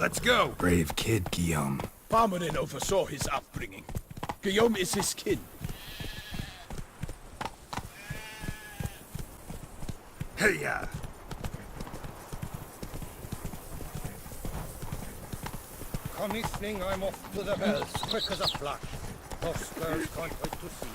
Let's go. Brave kid, Guillaume. Parmanin oversaw his upbringing. Guillaume is his kin. Hey-ya! Come evening, I'm off to the bells, quick as a flash. Us girls can't wait to see.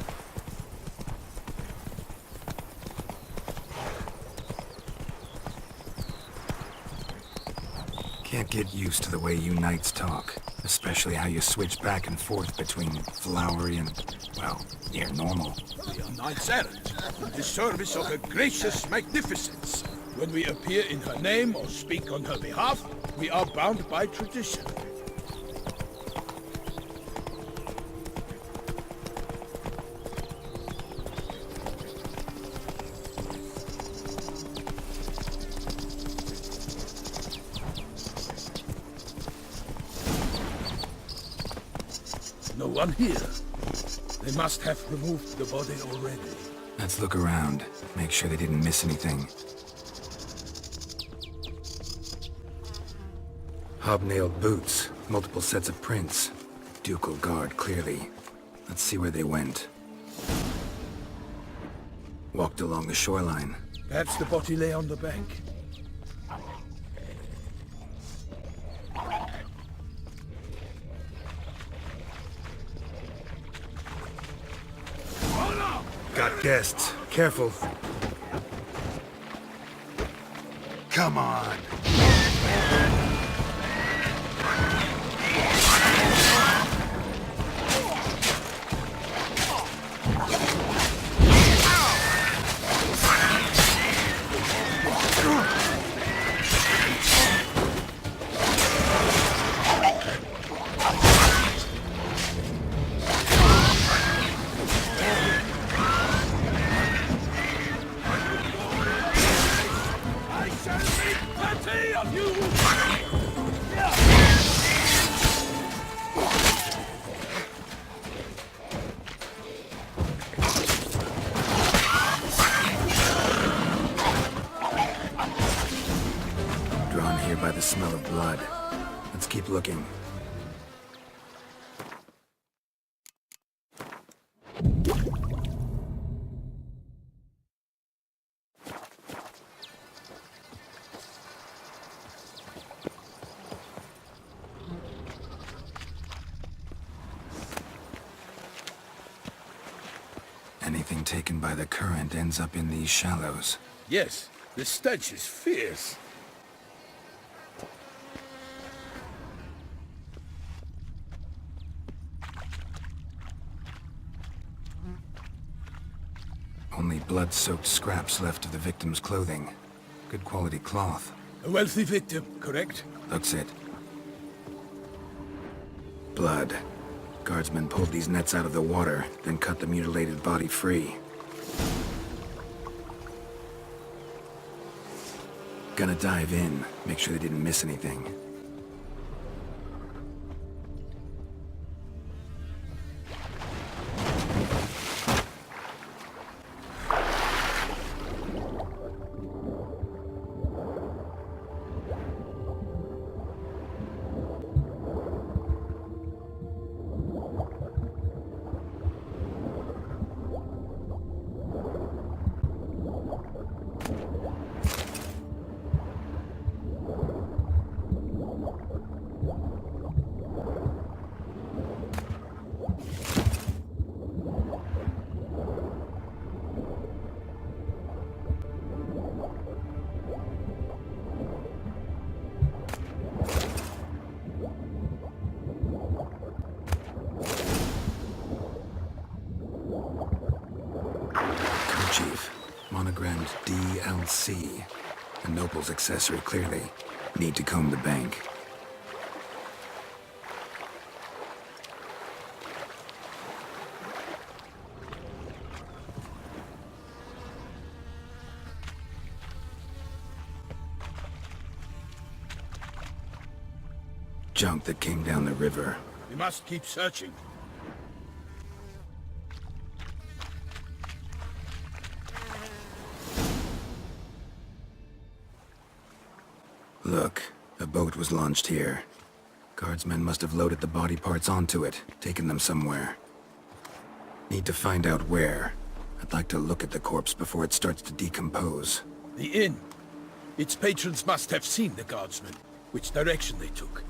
Can't get used to the way you knights talk. Especially how you switch back and forth between flowery and, well, near normal. We are knights errant, in the service of her gracious magnificence. When we appear in her name or speak on her behalf, we are bound by tradition. No one here. They must have removed the body already. Let's look around. Make sure they didn't miss anything. Hobnailed boots. Multiple sets of prints. Ducal guard, clearly. Let's see where they went. Walked along the shoreline. Perhaps the body lay on the bank. Got guests. Careful. Come on. Drawn here by the smell of blood. Let's keep looking. Anything taken by the current ends up in these shallows. Yes, the stench is fierce. Only blood-soaked scraps left of the victim's clothing. Good quality cloth. A wealthy victim, correct? Looks it. Blood. Guardsmen pulled these nets out of the water, then cut the mutilated body free. Gonna dive in, make sure they didn't miss anything. Kerchief. Monogrammed DLC. A noble's accessory, clearly. Need to comb the bank. Junk that came down the river. We must keep searching. Look, a boat was launched here. Guardsmen must have loaded the body parts onto it, taken them somewhere. Need to find out where. I'd like to look at the corpse before it starts to decompose. The inn. Its patrons must have seen the guardsmen, which direction they took.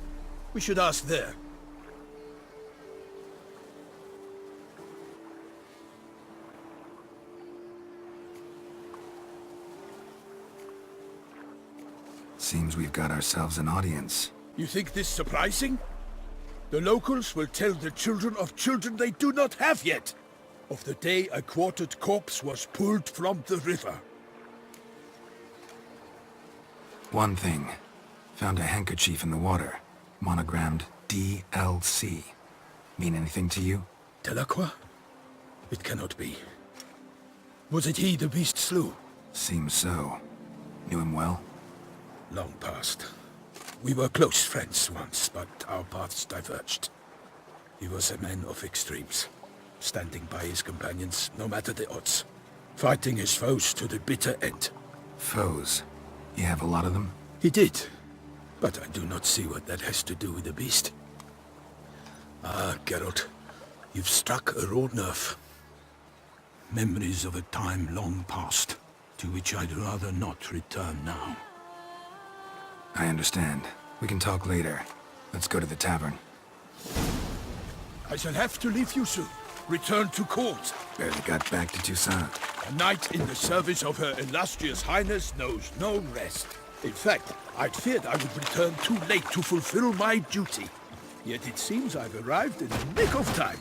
We should ask there. Seems we've got ourselves an audience. You think this surprising? The locals will tell the children of children they do not have yet, of the day a quartered corpse was pulled from the river. One thing. Found a handkerchief in the water. Monogrammed DLC. Mean anything to you? Delacroix? It cannot be. Was it he the beast slew? Seems so. Knew him well? Long past. We were close friends once, but our paths diverged. He was a man of extremes, standing by his companions no matter the odds, fighting his foes to the bitter end. Foes? You have a lot of them? He did, but I do not see what that has to do with the beast. Ah, Geralt, you've struck a raw nerve. Memories of a time long past, to which I'd rather not return now. I understand. We can talk later. Let's go to the tavern. I shall have to leave you soon. Return to court. Barely got back to Toussaint. A knight in the service of Her Illustrious Highness knows no rest. In fact, I'd feared I would return too late to fulfill my duty. Yet it seems I've arrived in the nick of time.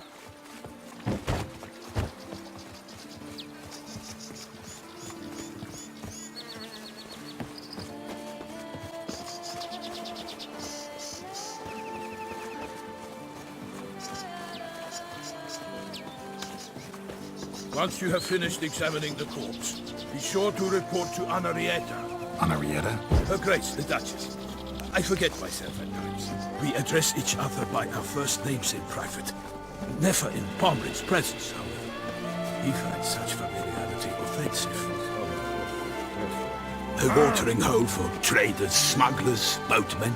Once you have finished examining the corpse, be sure to report to Anarietta. Anarietta? Her Grace, the Duchess. I forget myself at times. We address each other by our first names in private. Never in Pomri's presence, however. He finds such familiarity offensive. A watering hole for traders, smugglers, boatmen.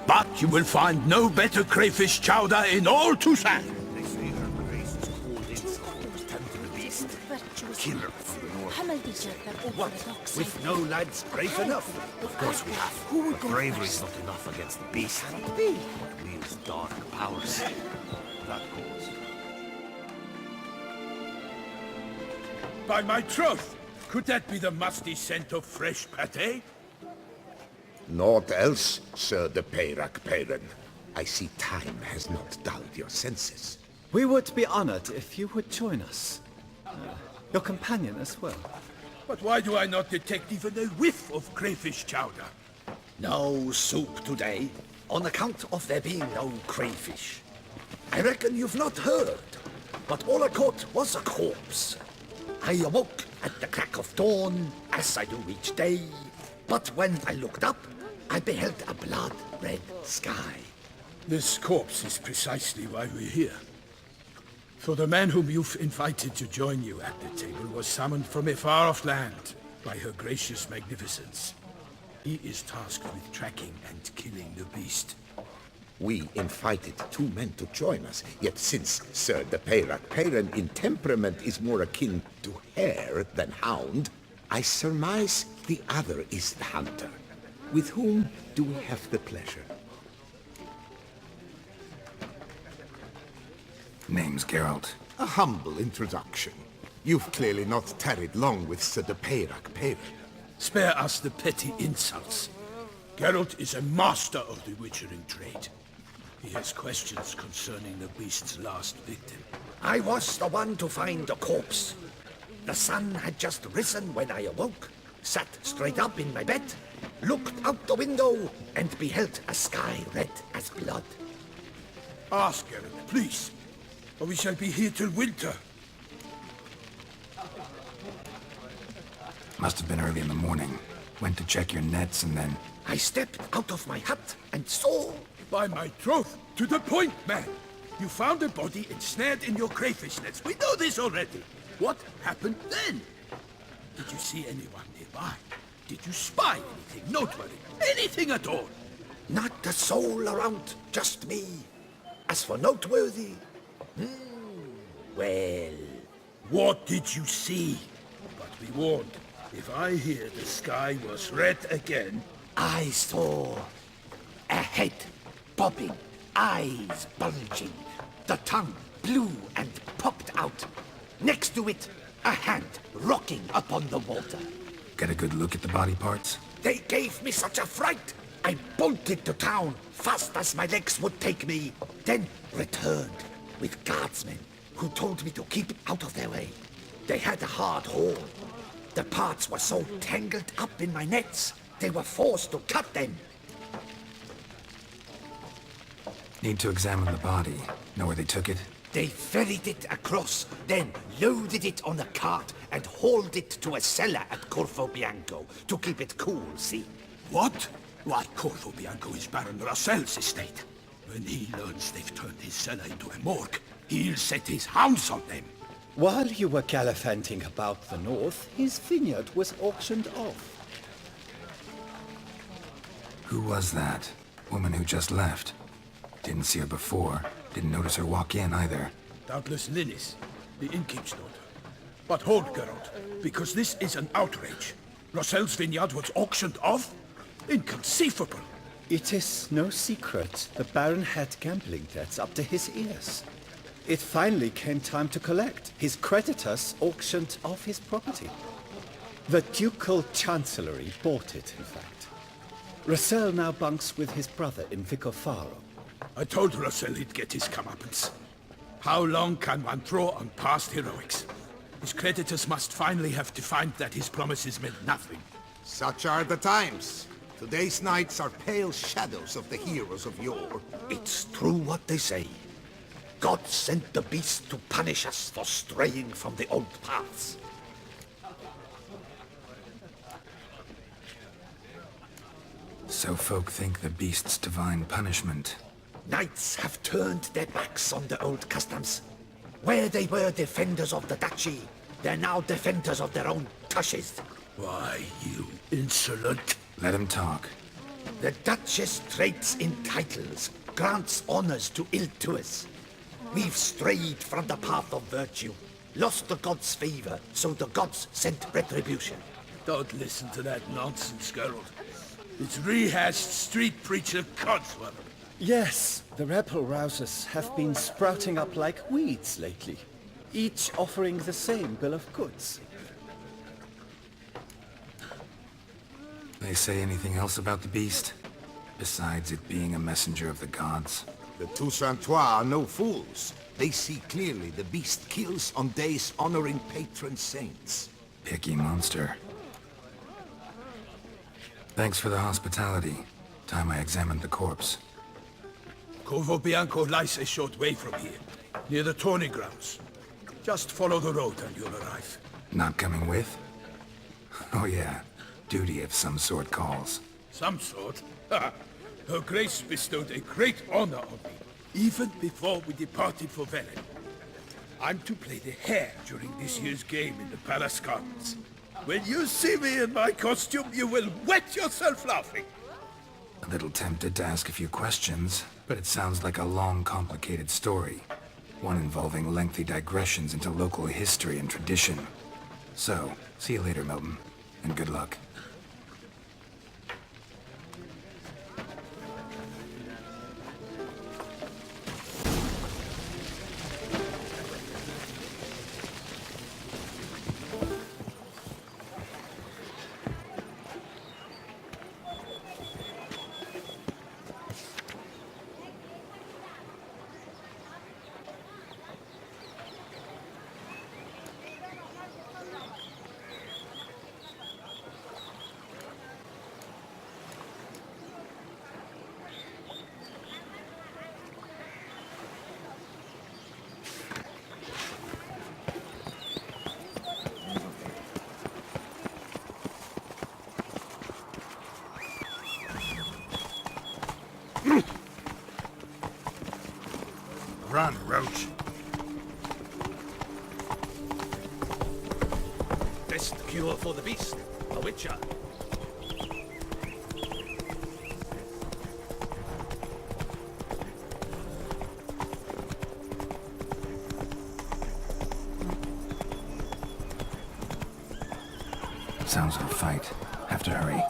But you will find no better crayfish chowder in all Toussaint. What? With no lads brave enough? Of course we have. Who would But bravery's not enough against the beast. What wields dark powers? That cause. By my troth! Could that be the musty scent of fresh pâté? Naught else, Sir de Peyrac Peyran. I see time has not dulled your senses. We would be honored if you would join us. Your companion as well. But why do I not detect even a whiff of crayfish chowder? No soup today, on account of there being no crayfish. I reckon you've not heard, but all I caught was a corpse. I awoke at the crack of dawn, as I do each day, but when I looked up, I beheld a blood-red sky. This corpse is precisely why we're here. For the man whom you've invited to join you at the table was summoned from a far-off land by her gracious magnificence. He is tasked with tracking and killing the beast. We invited two men to join us, yet since Sir de Peyrac Peyran in temperament is more akin to hare than hound, I surmise the other is the hunter. With whom do we have the pleasure? Name's Geralt. A humble introduction. You've clearly not tarried long with Sir de Peyrac Peyran. Spare us the petty insults. Geralt is a master of the witchering trade. He has questions concerning the beast's last victim. I was the one to find the corpse. The sun had just risen when I awoke, sat straight up in my bed, looked out the window, and beheld a sky red as blood. Ask Geralt, please, or we shall be here till winter. Must have been early in the morning. Went to check your nets and then... I stepped out of my hut and saw... By my troth, to the point, man! You found a body ensnared in your crayfish nets. We know this already. What happened then? Did you see anyone nearby? Did you spy anything noteworthy? Anything at all? Not a soul around, just me. As for noteworthy, well, What did you see? But be warned, if I hear the sky was red again, I saw a head bobbing, eyes bulging, the tongue blue and popped out. Next to it, a hand rocking upon the water. Get a good look at the body parts? They gave me such a fright. I bolted to town fast as my legs would take me, then returned with guardsmen who told me to keep out of their way. They had a hard haul. The parts were so tangled up in my nets, they were forced to cut them. Need to examine the body. Know where they took it? They ferried it across, then loaded it on a cart and hauled it to a cellar at Corvo Bianco to keep it cool, see? what? Why, Corvo Bianco is Baron Russell's estate. When he learns they've turned his cellar into a morgue, he'll set his hounds on them. While you were gallivanting about the north, his vineyard was auctioned off. Who was that? Woman who just left. Didn't see her before. Didn't notice her walk in either. Doubtless Linnis, the innkeep's daughter. But hold, Geralt, because this is an outrage. Russell's vineyard was auctioned off? Inconceivable! It is no secret the Baron had gambling debts up to his ears. It finally came time to collect. His creditors auctioned off his property. The Ducal Chancellery bought it, in fact. Russell now bunks with his brother in Vicofaro. I told Russell he'd get his comeuppance. How long can one draw on past heroics? His creditors must finally have defined that his promises meant nothing. Such are the times. Today's knights are pale shadows of the heroes of yore. It's true what they say. God sent the beast to punish us for straying from the old paths. So folk think the beast's divine punishment. Knights have turned their backs on the old customs. Where they were defenders of the duchy, they're now defenders of their own tushes. Why, you insolent... Let him talk. The Duchess trades in titles, grants honors to ill-doers. We've strayed from the path of virtue, lost the gods' favor, so the gods sent retribution. Don't listen to that nonsense, Geralt. It's rehashed street preacher codswallop. Yes, the rebel rousers have been sprouting up like weeds lately, each offering the same bill of goods. They say anything else about the beast? Besides it being a messenger of the gods? The Toussaintois are no fools. They see clearly the beast kills on days honoring patron saints. Picky monster. Thanks for the hospitality. Time I examined the corpse. Corvo Bianco lies a short way from here, near the tourney grounds. Just follow the road and you'll arrive. Not coming with? Oh yeah, duty of some sort calls. Some sort? Ha! Her Grace bestowed a great honor on me, even before we departed for Velen. I'm to play the hare during this year's game in the palace gardens. When you see me in my costume, you will wet yourself laughing. A little tempted to ask a few questions, but it sounds like a long, complicated story. One involving lengthy digressions into local history and tradition. So, see you later, Milton, and good luck. Run, Roach. Best cure for the beast, a witcher. Sounds of a fight. Have to hurry.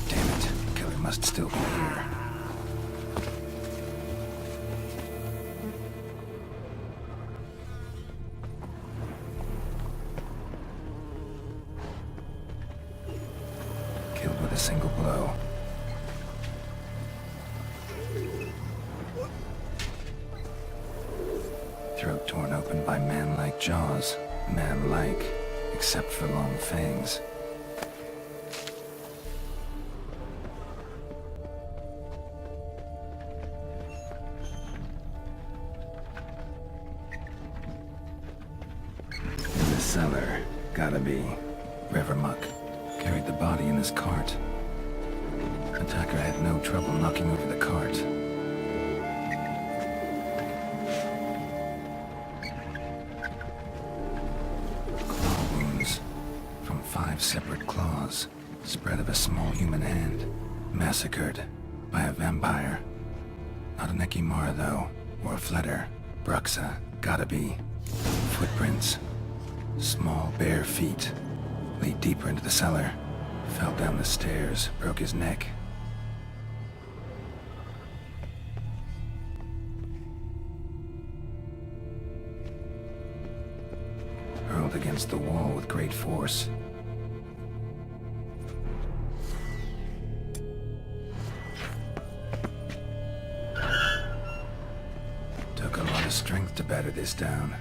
Damn it. Killer must still be here. Killed with a single blow. Throat torn open by man-like jaws. Man-like, except for long fangs. In the cellar. Gotta be. Revermuck carried the body in his cart. Attacker had no trouble knocking over the cart. Claw wounds from 5 separate claws, spread of a small human hand, massacred by a vampire. Not an Ekimara though, or a Fletter. Bruxa, gotta be. Footprints. Small bare feet. Lead deeper into the cellar. Fell down the stairs, broke his neck. Hurled against the wall with great force. Took a lot of strength to batter this down.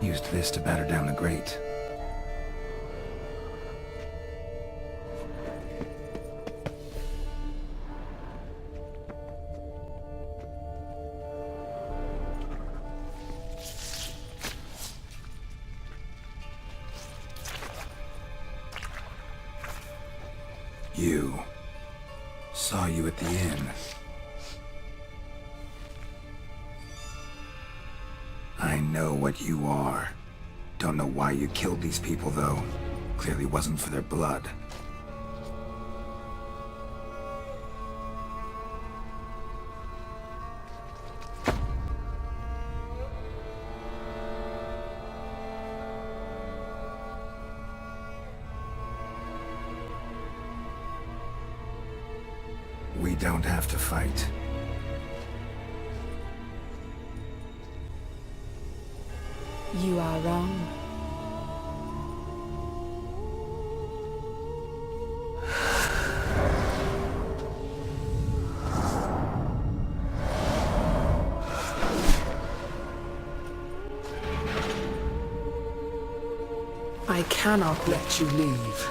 Used this to batter down the grate. You. Saw you at the inn. I know what you are. Don't know why you killed these people, though. Clearly wasn't for their blood. We don't have to fight. You are wrong. I cannot let you leave.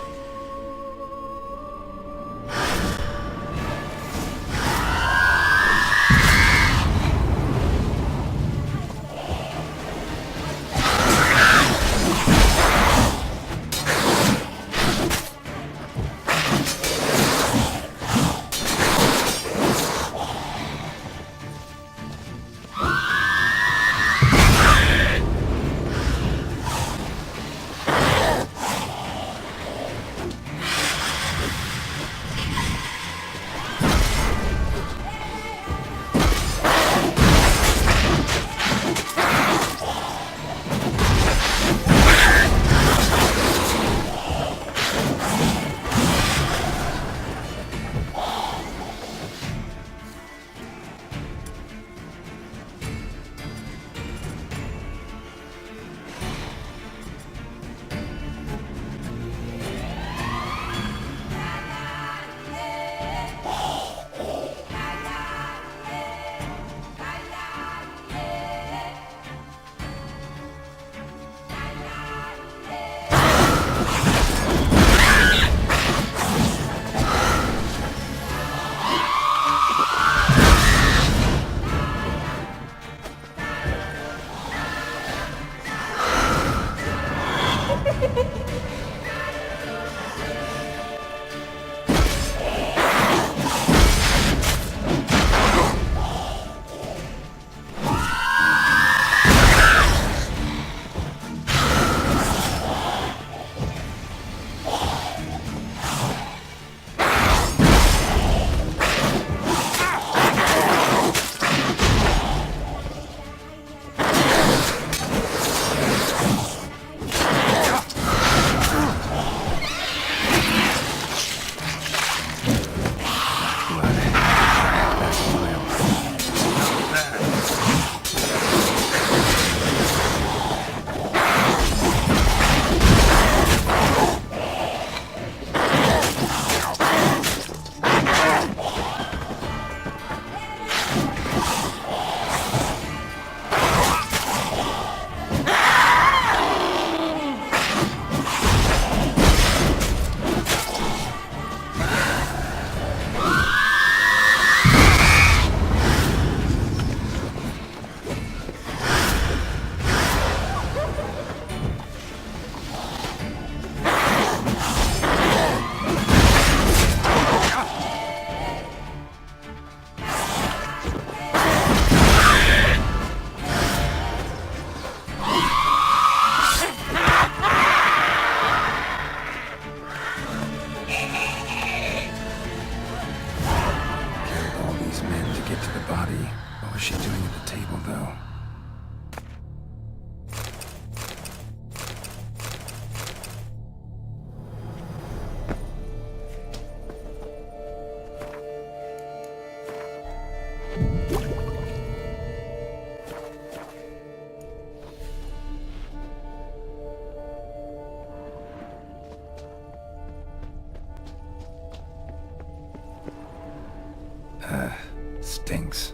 stinks.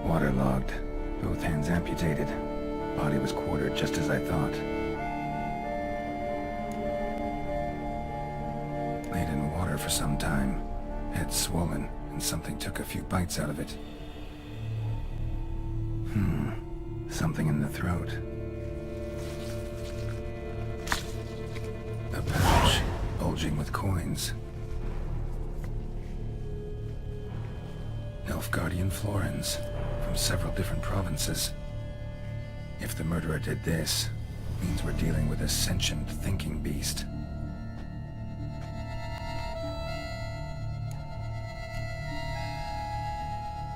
Waterlogged. Both hands amputated. Body was quartered just as I thought. Laid in water for some time. Head swollen, and something took a few bites out of it. Something in the throat. A pouch, bulging with coins. Nilfgaardian florins, from several different provinces. If the murderer did this, means we're dealing with a sentient thinking beast.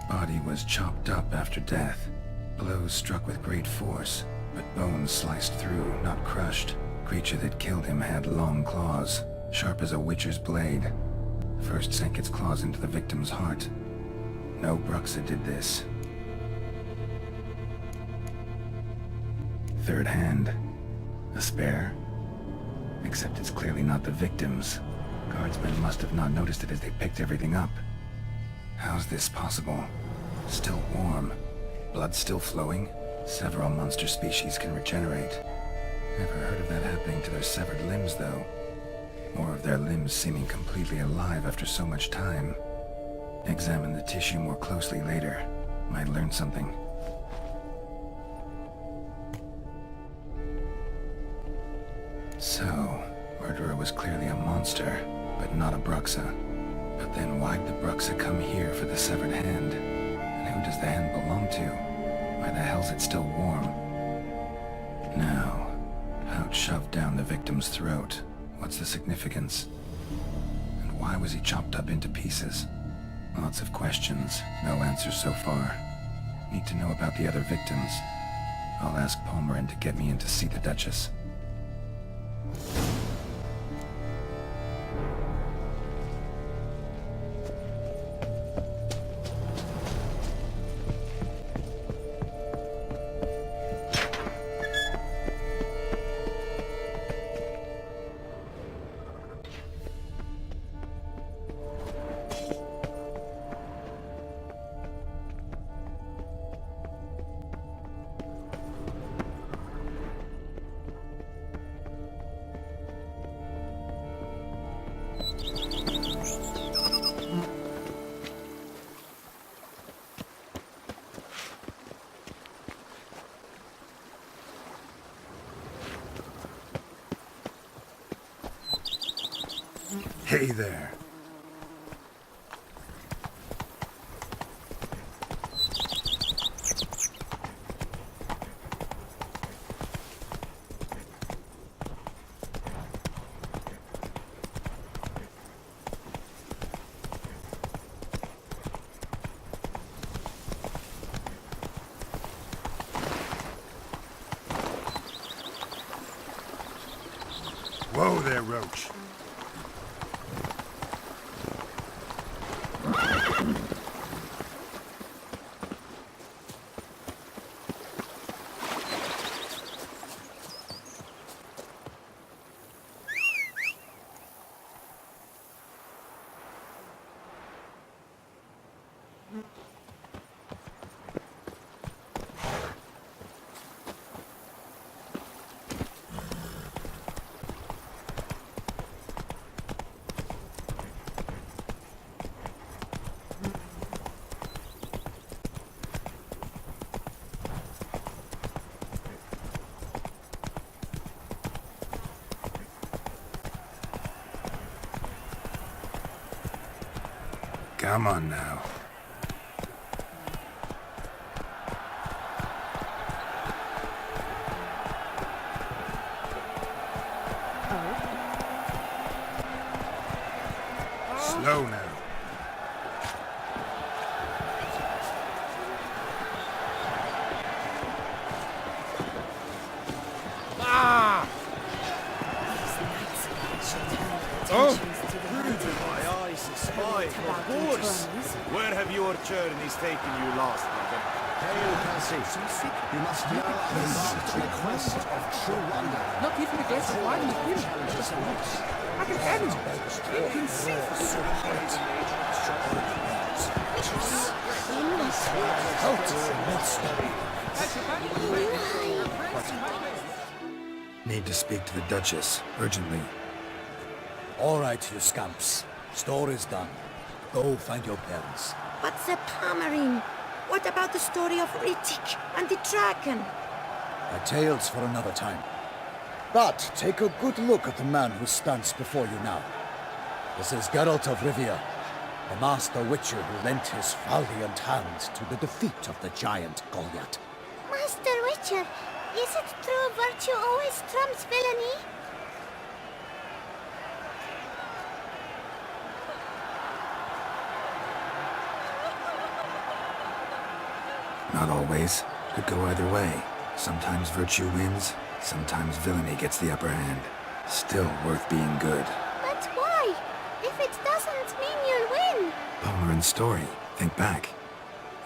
Body was chopped up after death. Blows struck with great force, but bones sliced through, not crushed. Creature that killed him had long claws, sharp as a witcher's blade. First sank its claws into the victim's heart. No Bruxa did this. Third hand. A spare? Except it's clearly not the victim's. Guardsmen must have not noticed it as they picked everything up. How's this possible? Still warm. Blood still flowing? Several monster species can regenerate. Never heard of that happening to their severed limbs, though. Or of their limbs seeming completely alive after so much time. Examine the tissue more closely later. Might learn something. So, murderer was clearly a monster, but not a Bruxa. But then why'd the Bruxa come here for the severed hand? And who does the hand belong to? Why the hell's it still warm? Now, pouch shoved down the victim's throat. What's the significance? And why was he chopped up into pieces? Lots of questions, no answers so far. Need to know about the other victims. I'll ask Palmerin to get me in to see the Duchess. Hey there. Whoa there, Roach. Come on now. Slow now. Where have your journeys taken you last, madam? Hail, Cassie. You must know our quest of true wonder. Not even a guess why you Challenges once. Need to speak to the Duchess, urgently. All right, you scamps. Story's done. Go find your parents. But the Pomerine, what about the story of Rittik and the dragon? My tales for another time. But take a good look at the man who stands before you now. This is Geralt of Rivia, the master witcher who lent his valiant hand to the defeat of the giant Goliath. Master Witcher, is it true virtue always trumps villainy? Not always. Could go either way. Sometimes virtue wins, sometimes villainy gets the upper hand. Still worth being good. But why? If it doesn't mean you'll win. Palmer story. Think back.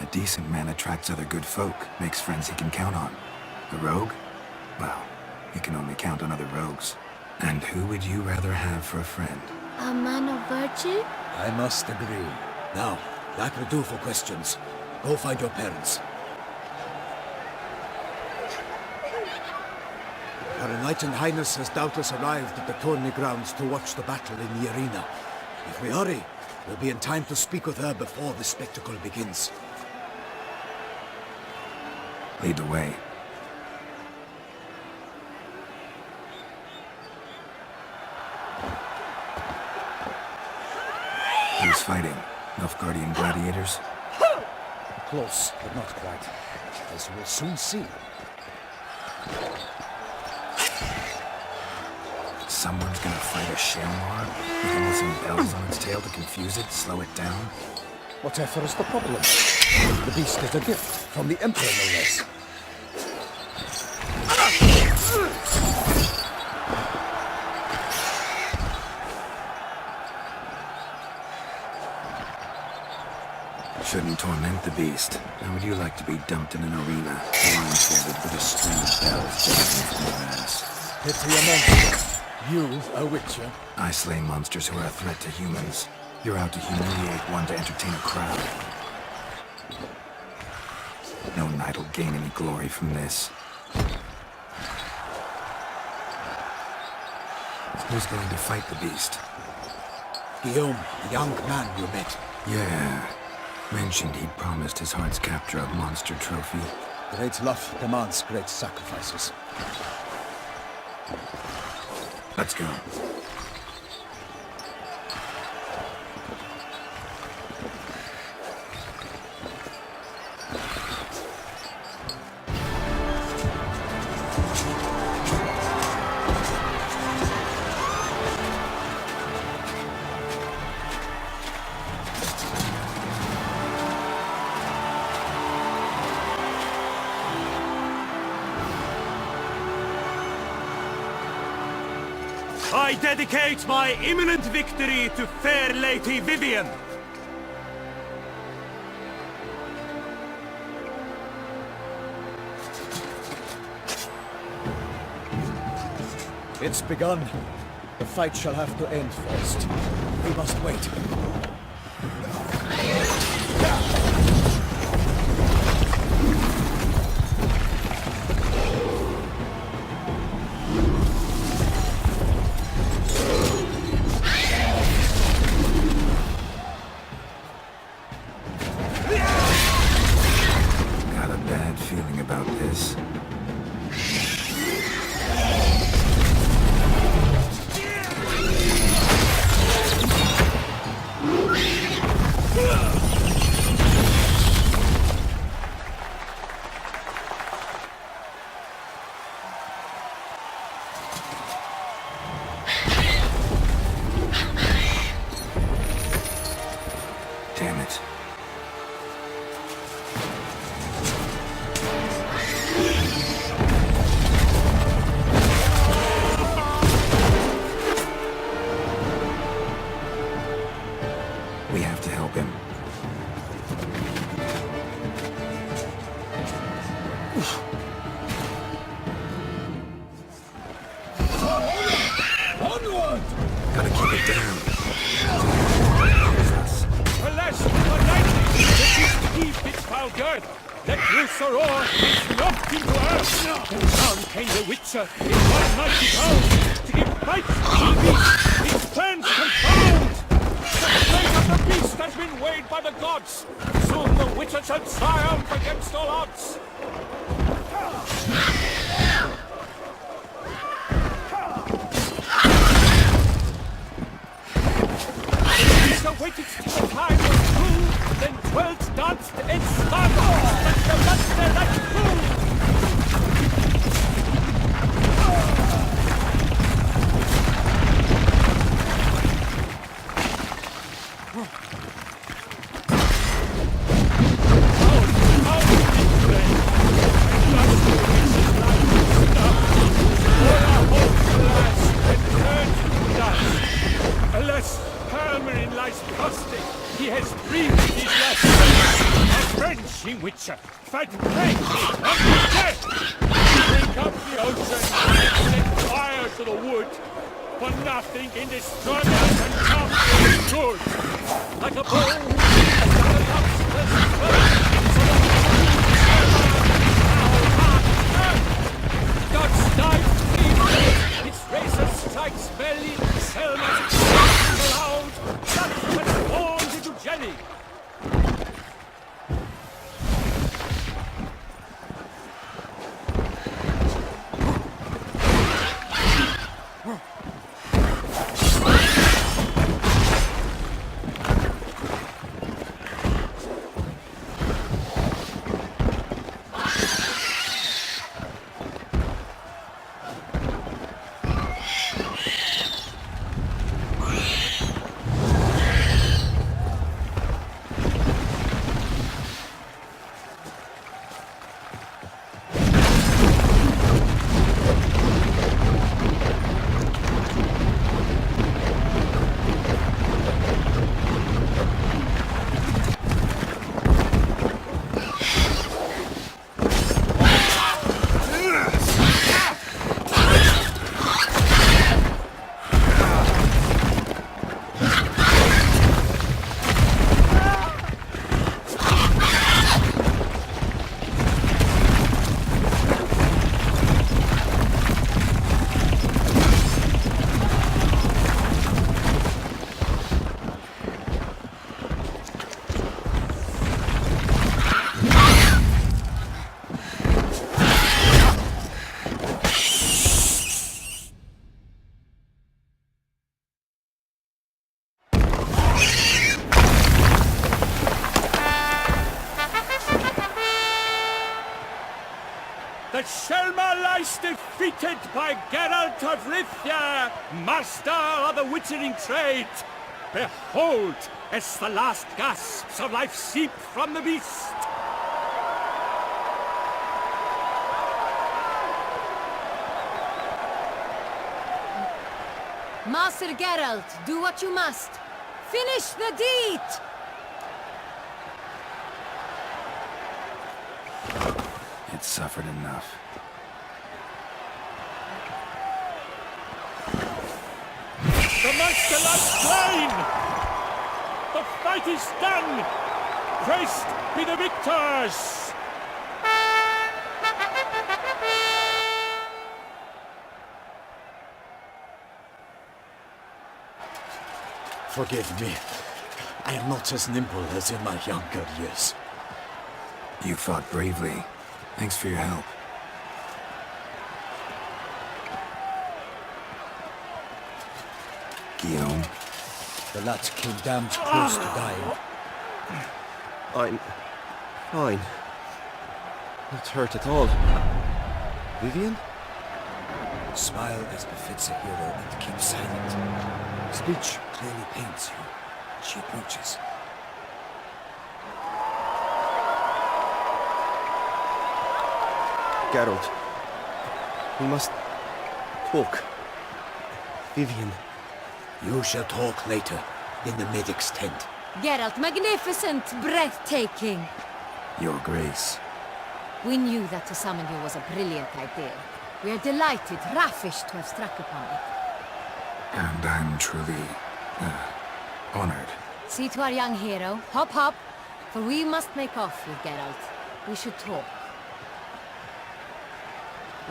A decent man attracts other good folk, makes friends he can count on. A rogue? Well, he can only count on other rogues. And who would you rather have for a friend? A man of virtue? I must agree. Now, that will do for questions. Go find your parents. Her Enlightened Highness has doubtless arrived at the tourney grounds to watch the battle in the arena. If we hurry, we'll be in time to speak with her before the spectacle begins. Lead the way. Who's fighting? Nilfgaardian gladiators? Close, but not quite. As you will soon see. Someone's gonna fight a Shelmar? With some bells on its tail to confuse it, slow it down? Whatever is the problem? The beast is a gift from the Emperor, no less. Shouldn't torment the beast. How would you like to be dumped in an arena, blindfolded with a string of bells dangling from your ass? Pity a monster. You, a witcher? I slay monsters who are a threat to humans. You're out to humiliate one to entertain a crowd. No knight will gain any glory from this. Who's going to fight the beast? Guillaume, the young man you met. Yeah. Mentioned he'd promised his heart's capture a monster trophy. Great love demands great sacrifices. Let's go. I dedicate my imminent victory to fair Lady Vivienne. It's begun. The fight shall have to end first. We must wait. Got a bad feeling about this. Gotta keep it down. Alas, for lightning, the beast heaved its foul girth. Let loose a roar, it's knocked into earth. Down came the Witcher in one mighty bound. To give fight to the beast, its plans confound. The fate of the beast has been weighed by the gods. Soon the Witcher shall triumph against all odds. Awaited till the time was through, then dwelt, danced, and sparkled, but the monster like a fool. Alas, Palmerin lies prostrate. He has breathed his last breath. Avenging Witcher, fight bravely unto death. Drink up the ocean and set fire to the wood. For nothing in this struggle can come good. Like a bow, the lobster's first, so the God's knife cleaves, its razor strikes belly, Selma's loud, blood transforms into jelly. The Selma lies defeated by Geralt of Rivia, master of the witchering trade. Behold, as the last gasps of life seep from the beast. Master Geralt, do what you must. Finish the deed! It suffered enough. The monster lies slain! The fight is done! Praised be the victors! Forgive me. I am not as nimble as in my younger years. You fought bravely. Thanks for your help. Guillaume? The lad came damned close to dying. I'm fine. Not hurt at all. Vivian? Smile as befits a hero and keep silent. Speech clearly pains you. She approaches. Geralt. We must talk. Vivian. You shall talk later, in the medic's tent. Geralt, magnificent, breathtaking. Your Grace. We knew that to summon you was a brilliant idea. We are delighted, ravished to have struck upon it. And I'm truly, honored. See to our young hero. Hop, hop. For we must make off with Geralt. We should talk.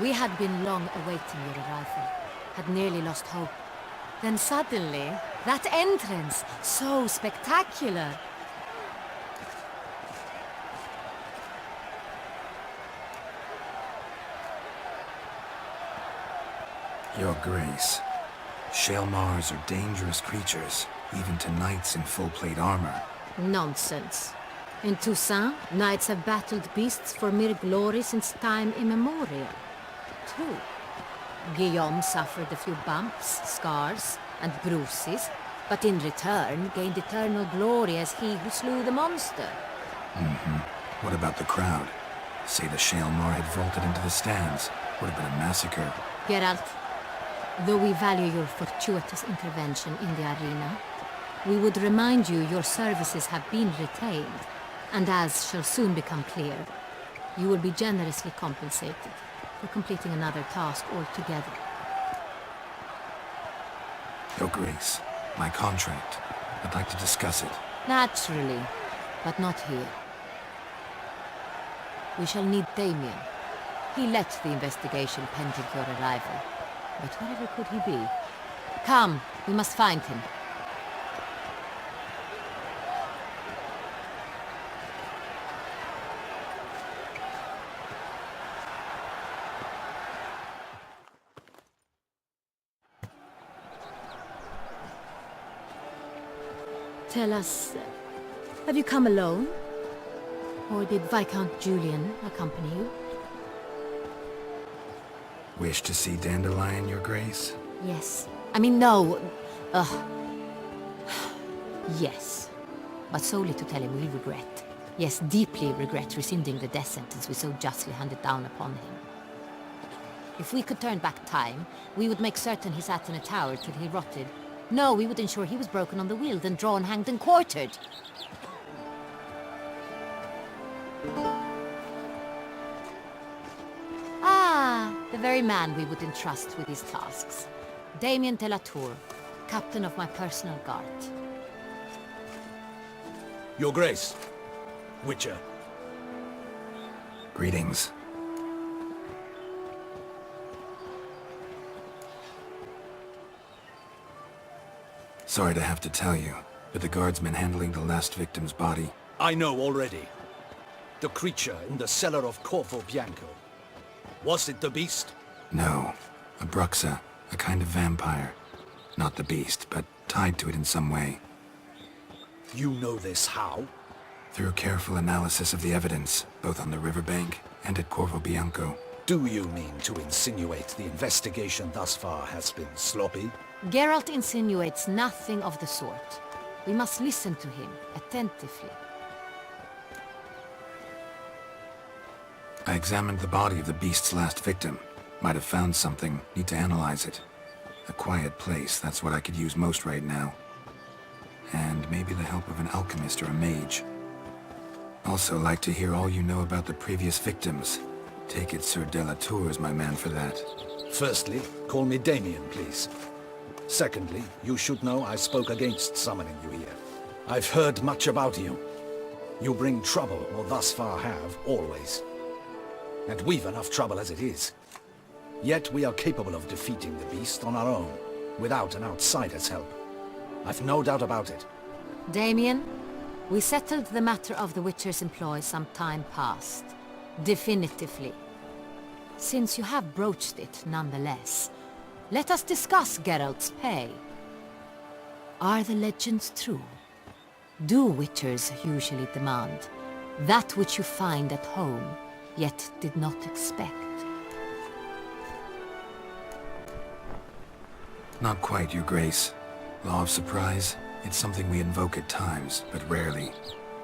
We had been long awaiting your arrival. Had nearly lost hope. Then suddenly, that entrance, so spectacular. Your Grace, Shaelmars are dangerous creatures, even to knights in full plate armor. Nonsense. In Toussaint, knights have battled beasts for mere glory since time immemorial. True. Guillaume suffered a few bumps, scars, and bruises, but in return gained eternal glory as he who slew the monster. What about the crowd? Say the Shaelmar had vaulted into the stands. Would have been a massacre. Geralt, though we value your fortuitous intervention in the arena, we would remind you your services have been retained, and as shall soon become clear, you will be generously compensated for completing another task altogether. Your Grace, my contract. I'd like to discuss it. Naturally, but not here. We shall need Damien. He led the investigation pending your arrival. But whatever could he be? Come, we must find him. Tell us, have you come alone? Or did Viscount Julian accompany you? Wish to see Dandelion, Your Grace? Yes. I mean, no. Yes. But solely to tell him we regret. Yes, deeply regret rescinding the death sentence we so justly handed down upon him. If we could turn back time, we would make certain he sat in a tower till he rotted. No, we would ensure he was broken on the wheel, then drawn, hanged, and quartered. Ah, the very man we would entrust with these tasks. Damien de la Tour, captain of my personal guard. Your Grace, Witcher. Greetings. Sorry to have to tell you, but the guardsman handling the last victim's body... I know already. The creature in the cellar of Corvo Bianco. Was it the beast? No. A Bruxa, a kind of vampire. Not the beast, but tied to it in some way. You know this how? Through careful analysis of the evidence, both on the riverbank and at Corvo Bianco. Do you mean to insinuate the investigation thus far has been sloppy? Geralt insinuates nothing of the sort. We must listen to him attentively. I examined the body of the beast's last victim. Might have found something. Need to analyze it. A quiet place, that's what I could use most right now. And maybe the help of an alchemist or a mage. Also like to hear all you know about the previous victims. Take it Sir de la Tour is my man for that. Firstly, call me Damien, please. Secondly, you should know I spoke against summoning you here. I've heard much about you. You bring trouble, or thus far have, always. And we've enough trouble as it is. Yet we are capable of defeating the beast on our own, without an outsider's help. I've no doubt about it. Damien, we settled the matter of the Witcher's employ some time past. Definitively. Since you have broached it, nonetheless, let us discuss Geralt's pay. Are the legends true? Do Witchers usually demand that which you find at home, yet did not expect? Not quite, Your Grace. Law of surprise, it's something we invoke at times, but rarely.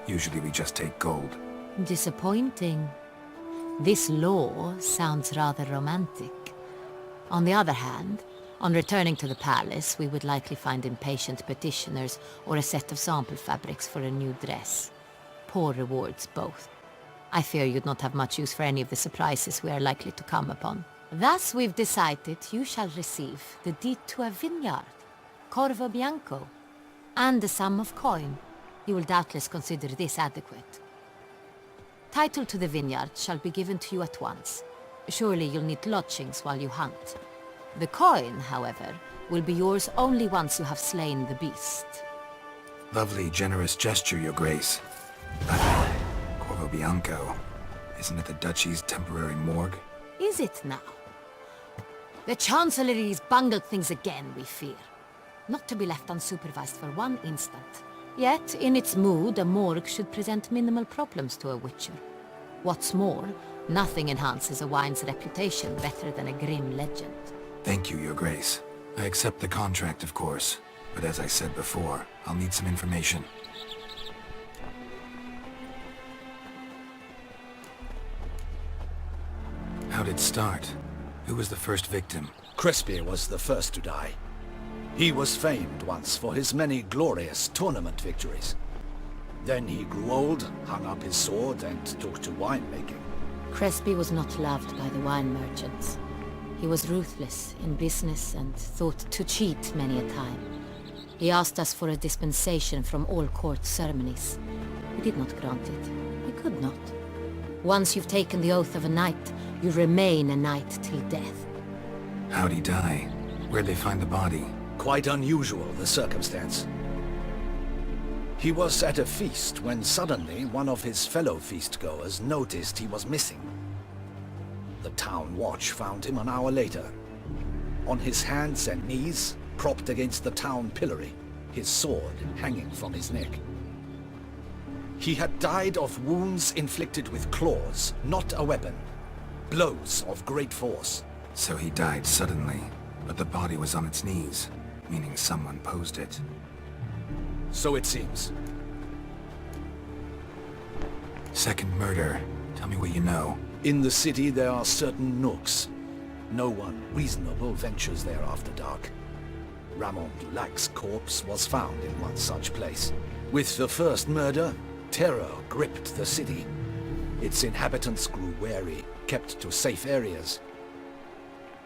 Usually we just take gold. Disappointing. This law sounds rather romantic. On the other hand, on returning to the palace, we would likely find impatient petitioners or a set of sample fabrics for a new dress. Poor rewards, both. I fear you'd not have much use for any of the surprises we are likely to come upon. Thus, we've decided you shall receive the deed to a vineyard Corvo Bianco, and a sum of coin. You will doubtless consider this adequate. Title to the vineyard shall be given to you at once. Surely you'll need lodgings while you hunt. The coin, however, will be yours only once you have slain the beast. Lovely, generous gesture, Your Grace. But Corvo Bianco, isn't it the Duchy's temporary morgue? Is it now? The Chancellery's bungled things again, we fear. Not to be left unsupervised for one instant. Yet, in its mood, a morgue should present minimal problems to a witcher. What's more, nothing enhances a wine's reputation better than a grim legend. Thank you, Your Grace. I accept the contract, of course. But as I said before, I'll need some information. How'd it start? Who was the first victim? Crespi was the first to die. He was famed once for his many glorious tournament victories. Then he grew old, hung up his sword, and took to winemaking. Crespi was not loved by the wine merchants. He was ruthless in business and thought to cheat many a time. He asked us for a dispensation from all court ceremonies. We did not grant it. We could not. Once you've taken the oath of a knight, you remain a knight till death. How'd he die? Where'd they find the body? Quite unusual, the circumstance. He was at a feast when suddenly one of his fellow feast-goers noticed he was missing. The town watch found him an hour later. On his hands and knees, propped against the town pillory, his sword hanging from his neck. He had died of wounds inflicted with claws, not a weapon. Blows of great force. So he died suddenly, but the body was on its knees, meaning someone posed it. So it seems. Second murder. Tell me what you know. In the city there are certain nooks. No one reasonable ventures there after dark. Ramon Dulac's corpse was found in one such place. With the first murder, terror gripped the city. Its inhabitants grew wary, kept to safe areas.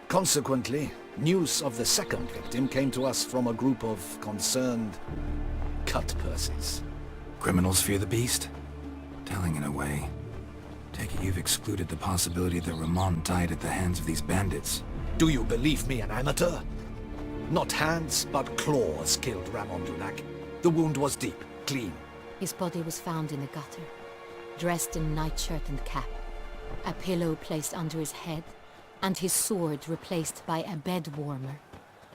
Consequently, news of the second victim came to us from a group of concerned cut-purses. Criminals fear the beast? Telling in a way. Take it you've excluded the possibility that Ramon died at the hands of these bandits. Do you believe me an amateur? Not hands, but claws killed Ramon Dulac. The wound was deep, clean. His body was found in the gutter, dressed in nightshirt and cap, a pillow placed under his head, and his sword replaced by a bed warmer.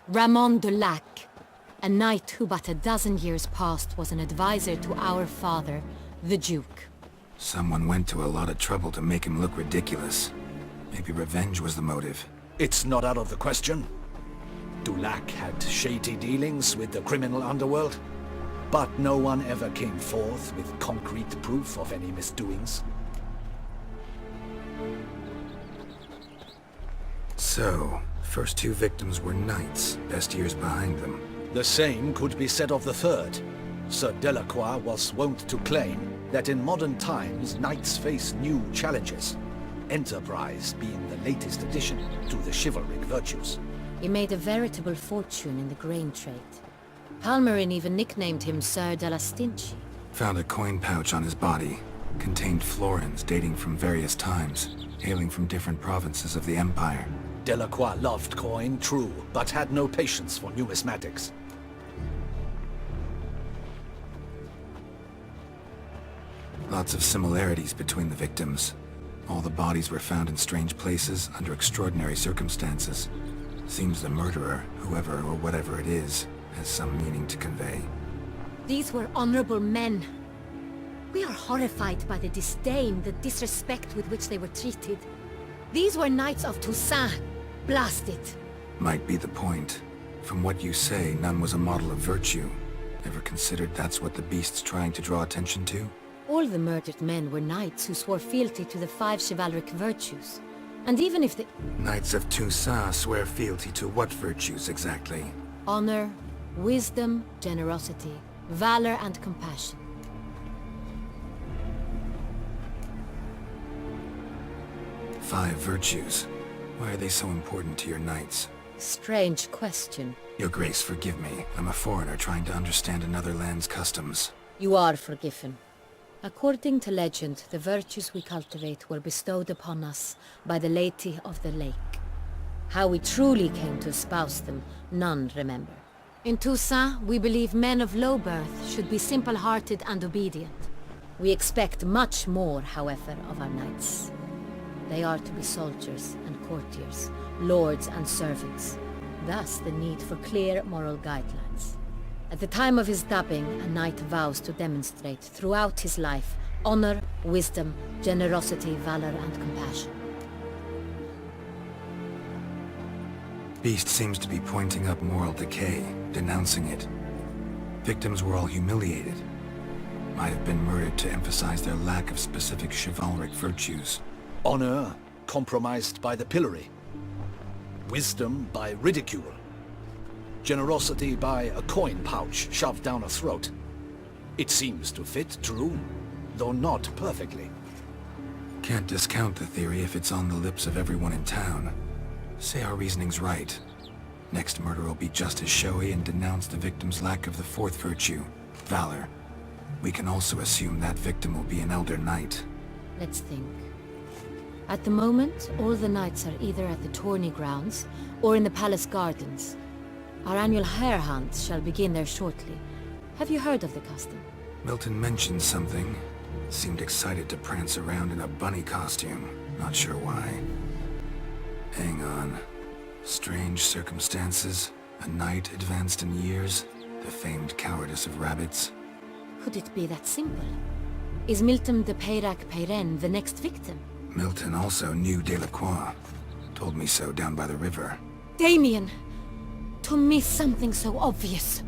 Ramon Dulac, a knight who but a dozen years past was an advisor to our father, the Duke. Someone went to a lot of trouble to make him look ridiculous. Maybe revenge was the motive. It's not out of the question. Dulac had shady dealings with the criminal underworld, but no one ever came forth with concrete proof of any misdoings. So, first two victims were knights, best years behind them. The same could be said of the third. Sir Delacroix was wont to claim that in modern times knights face new challenges, enterprise being the latest addition to the chivalric virtues. He made a veritable fortune in the grain trade. Palmerin even nicknamed him Sir de la Stinchi. Found a coin pouch on his body. Contained florins dating from various times, hailing from different provinces of the Empire. Delacroix loved coin, true, but had no patience for numismatics. Lots of similarities between the victims. All the bodies were found in strange places under extraordinary circumstances. Seems the murderer, whoever or whatever it is, has some meaning to convey. These were honorable men. We are horrified by the disdain, the disrespect with which they were treated. These were knights of Toussaint. Blast it. Might be the point. From what you say, none was a model of virtue. Ever considered that's what the beast's trying to draw attention to? All the murdered men were knights who swore fealty to the 5 chivalric virtues. And even if the... Knights of Toussaint swear fealty to what virtues exactly? Honor, wisdom, generosity, valor and compassion. Five virtues. Why are they so important to your knights? Strange question. Your Grace, forgive me. I'm a foreigner trying to understand another land's customs. You are forgiven. According to legend, the virtues we cultivate were bestowed upon us by the Lady of the Lake. How we truly came to espouse them, none remember. In Toussaint, we believe men of low birth should be simple-hearted and obedient. We expect much more, however, of our knights. They are to be soldiers and courtiers, lords and servants. Thus the need for clear moral guidelines. At the time of his dubbing, a knight vows to demonstrate throughout his life honor, wisdom, generosity, valor, and compassion. Beast seems to be pointing up moral decay, denouncing it. Victims were all humiliated. Might have been murdered to emphasize their lack of specific chivalric virtues. Honor compromised by the pillory. Wisdom by ridicule. Generosity by a coin pouch shoved down a throat. It seems to fit true, though not perfectly. Can't discount the theory if it's on the lips of everyone in town. Say our reasoning's right. Next murder will be just as showy and denounce the victim's lack of the fourth virtue, valor. We can also assume that victim will be an elder knight. Let's think. At the moment, all the knights are either at the tourney grounds or in the palace gardens. Our annual hare hunt shall begin there shortly. Have you heard of the custom? Milton mentioned something. Seemed excited to prance around in a bunny costume. Not sure why. Hang on. Strange circumstances. A knight advanced in years. The famed cowardice of rabbits. Could it be that simple? Is Milton de Peyrac-Peyren the next victim? Milton also knew Delacroix. Told me so down by the river. Damien! To miss something so obvious.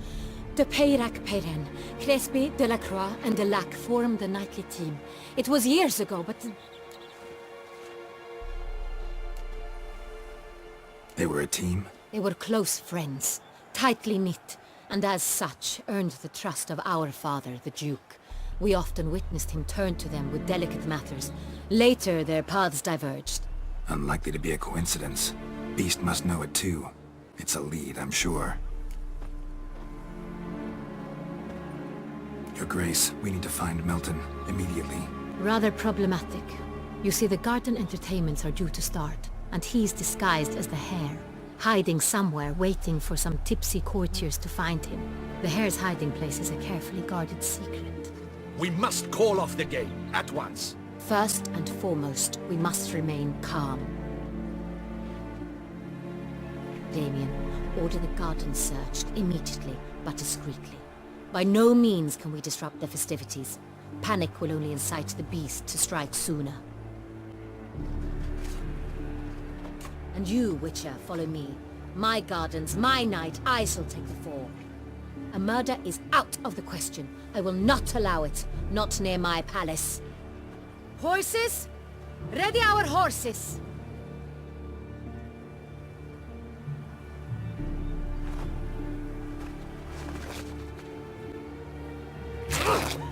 De Peyrac-Peyren, Crespi, Delacroix, and Delac formed the knightly team. It was years ago, but... They were a team? They were close friends, tightly knit, and as such earned the trust of our father, the Duke. We often witnessed him turn to them with delicate matters. Later, their paths diverged. Unlikely to be a coincidence. Beast must know it too. It's a lead, I'm sure. Your Grace, we need to find Milton, immediately. Rather problematic. You see, the garden entertainments are due to start, and he's disguised as the Hare, hiding somewhere, waiting for some tipsy courtiers to find him. The Hare's hiding place is a carefully guarded secret. We must call off the game, at once. First and foremost, we must remain calm. Damien, order the garden searched immediately, but discreetly. By no means can we disrupt the festivities. Panic will only incite the beast to strike sooner. And you, Witcher, follow me. My gardens, my night, I shall take the fall. A murder is out of the question. I will not allow it. Not near my palace. Horses? Ready our horses!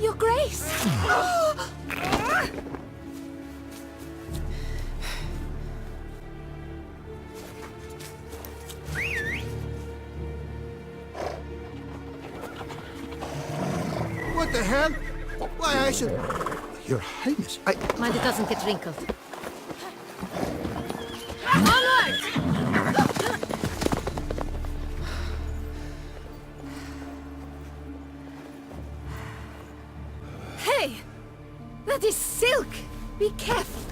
Your Grace! What the hell? Why, I should... Your Highness, Mind it doesn't get wrinkled. Onward! Hey! That is silk! Be careful!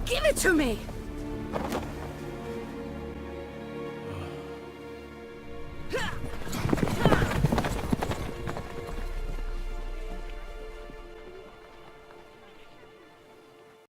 Give it to me!